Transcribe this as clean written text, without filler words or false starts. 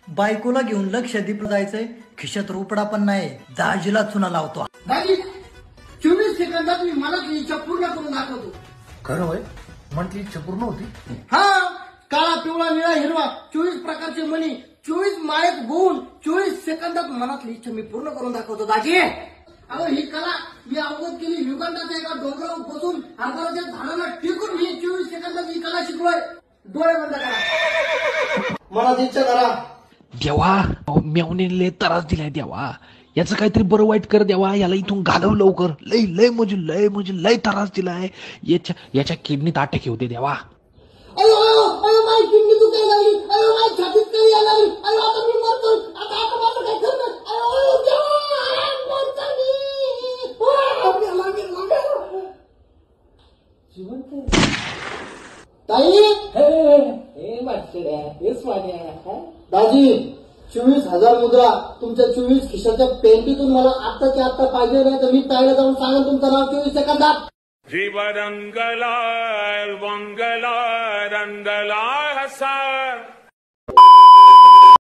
बायकोला घेऊन लक्षद्वीप जायचंय, खिशात रुपडा पण नाही, दाजीला चुना लावतो. दाजी 24 सेकंदात मी मला ती इच्छा पूर्ण करून दाखवतो. खरं होय? म्हटली इच्छा पूर्ण होती? हा, काळा पिवळा निळा हिरवा 24 प्रकारचे मणी, 24 माळेत गुण, 24 सेकंदात मनातली इच्छा मी पूर्ण करून दाखवतो दाजी. अहो ही कला मी अवगत केली युगांडाच्या एका डोंगरावर बसून हरभराच्या झाडाला टिकून मी 24 सेकंदात ही कला शिकलोय. डोळे बंद करा, मनात इच्छा करा. देवा, मेवणीने त्रास दिलाय देवा, याचं काहीतरी बरं वाईट कर देवा, याला इथून घालव लवकर. लय लय म्हणजे लय त्रास दिलाय. याच्या किडनीत अटॅक येऊ दे देवा. अयो अयो अयो माझी किडनी दुखायला लागली, अयो माझी छातीत काही यायला लागली, अयो आता मी मरतोय, आता माझं काय करणार. अयो अयो देवा, मरतो मी. ताई दाजी 24,000 मुद्रा तुमच्या 24 खिशाच्या पेंटीतून मला आत्ताच्या आत्ता पाहिजे, नाही तर मी ताईला जाऊन सांगेन तुमचं नाव 24 सेकंदात. जीव रंगला रंगला रंगला हसा